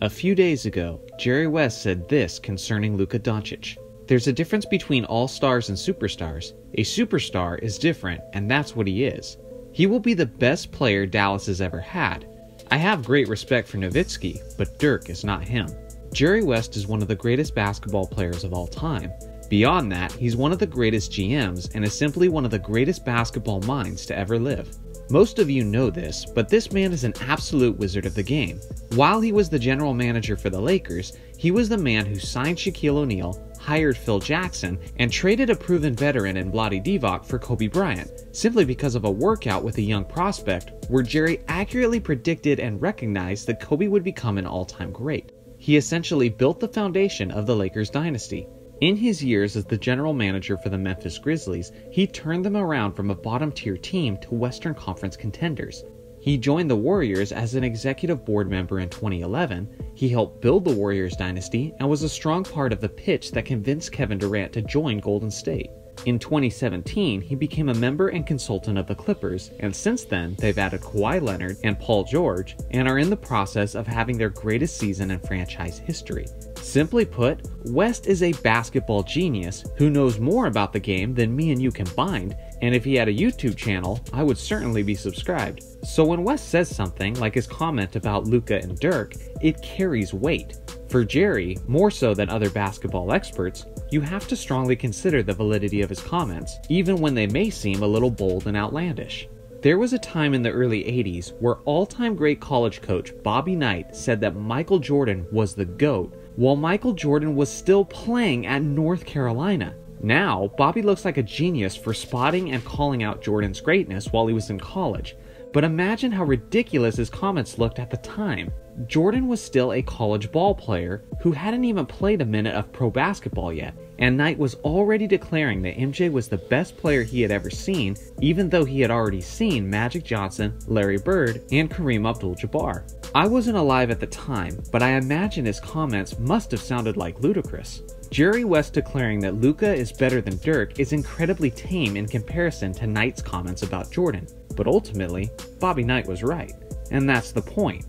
A few days ago, Jerry West said this concerning Luka Doncic. There's a difference between all-stars and superstars. A superstar is different, and that's what he is. He will be the best player Dallas has ever had. I have great respect for Nowitzki, but Dirk is not him. Jerry West is one of the greatest basketball players of all time. Beyond that, he's one of the greatest GMs and is simply one of the greatest basketball minds to ever live. Most of you know this, but this man is an absolute wizard of the game. While he was the general manager for the Lakers, he was the man who signed Shaquille O'Neal, hired Phil Jackson, and traded a proven veteran in Vlade Divac for Kobe Bryant, simply because of a workout with a young prospect where Jerry accurately predicted and recognized that Kobe would become an all-time great. He essentially built the foundation of the Lakers dynasty. In his years as the general manager for the Memphis Grizzlies, he turned them around from a bottom-tier team to Western Conference contenders. He joined the Warriors as an executive board member in 2011, he helped build the Warriors dynasty, and was a strong part of the pitch that convinced Kevin Durant to join Golden State. In 2017, he became a member and consultant of the Clippers, and since then, they've added Kawhi Leonard and Paul George, and are in the process of having their greatest season in franchise history. Simply put, West is a basketball genius who knows more about the game than me and you combined, and if he had a YouTube channel, I would certainly be subscribed. So when West says something like his comment about Luka and Dirk, it carries weight. For Jerry, more so than other basketball experts, you have to strongly consider the validity of his comments, even when they may seem a little bold and outlandish. There was a time in the early 80s where all-time great college coach Bobby Knight said that Michael Jordan was the GOAT, while Michael Jordan was still playing at North Carolina. Now, Bobby looks like a genius for spotting and calling out Jordan's greatness while he was in college, but imagine how ridiculous his comments looked at the time. Jordan was still a college ball player who hadn't even played a minute of pro basketball yet, and Knight was already declaring that MJ was the best player he had ever seen, even though he had already seen Magic Johnson, Larry Bird, and Kareem Abdul-Jabbar. I wasn't alive at the time, but I imagine his comments must have sounded like ludicrous. Jerry West declaring that Luka is better than Dirk is incredibly tame in comparison to Knight's comments about Jordan, but ultimately, Bobby Knight was right, and that's the point.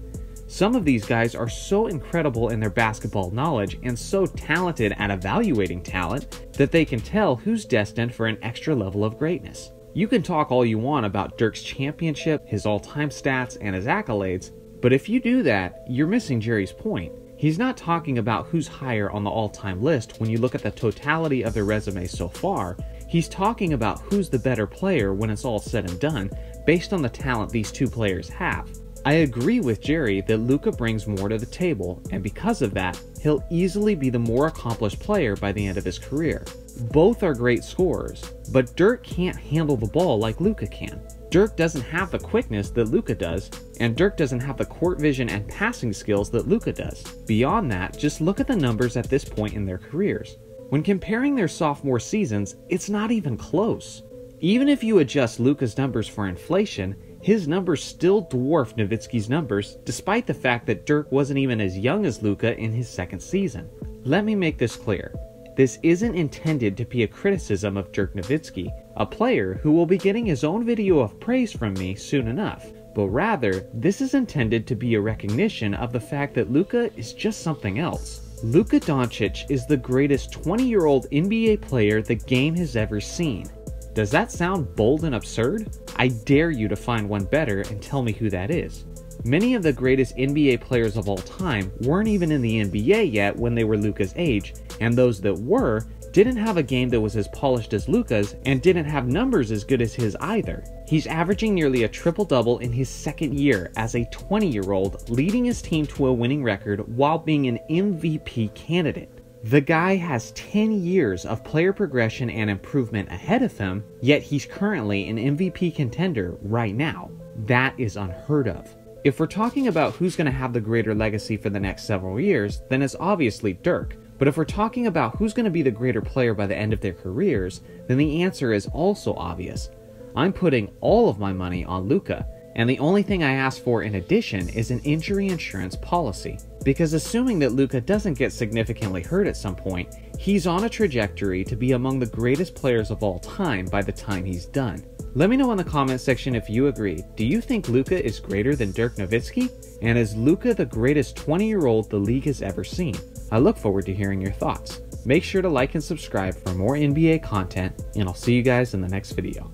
Some of these guys are so incredible in their basketball knowledge and so talented at evaluating talent that they can tell who's destined for an extra level of greatness. You can talk all you want about Dirk's championship, his all-time stats, and his accolades, but if you do that, you're missing Jerry's point. He's not talking about who's higher on the all-time list when you look at the totality of their resumes so far. He's talking about who's the better player when it's all said and done, based on the talent these two players have. I agree with Jerry that Luka brings more to the table, and because of that, he'll easily be the more accomplished player by the end of his career. Both are great scorers, but Dirk can't handle the ball like Luka can. Dirk doesn't have the quickness that Luka does, and Dirk doesn't have the court vision and passing skills that Luka does. Beyond that, just look at the numbers at this point in their careers. When comparing their sophomore seasons, it's not even close. Even if you adjust Luka's numbers for inflation, his numbers still dwarf Nowitzki's numbers, despite the fact that Dirk wasn't even as young as Luka in his second season. Let me make this clear. This isn't intended to be a criticism of Dirk Nowitzki, a player who will be getting his own video of praise from me soon enough, but rather, this is intended to be a recognition of the fact that Luka is just something else. Luka Doncic is the greatest 20-year-old NBA player the game has ever seen. Does that sound bold and absurd? I dare you to find one better and tell me who that is. Many of the greatest NBA players of all time weren't even in the NBA yet when they were Luka's age, and those that were didn't have a game that was as polished as Luka's and didn't have numbers as good as his either. He's averaging nearly a triple-double in his second year as a 20-year-old, leading his team to a winning record while being an MVP candidate. The guy has 10 years of player progression and improvement ahead of him, yet he's currently an MVP contender right now. That is unheard of. If we're talking about who's going to have the greater legacy for the next several years, then it's obviously Dirk. But if we're talking about who's going to be the greater player by the end of their careers, then the answer is also obvious. I'm putting all of my money on Luka, and the only thing I ask for in addition is an injury insurance policy. Because assuming that Luka doesn't get significantly hurt at some point, He's on a trajectory to be among the greatest players of all time by the time he's done. Let me know in the comment section if you agree. Do you think Luka is greater than Dirk Nowitzki? And is Luka the greatest 20-year-old the league has ever seen? I look forward to hearing your thoughts. Make sure to like and subscribe for more NBA content, and I'll see you guys in the next video.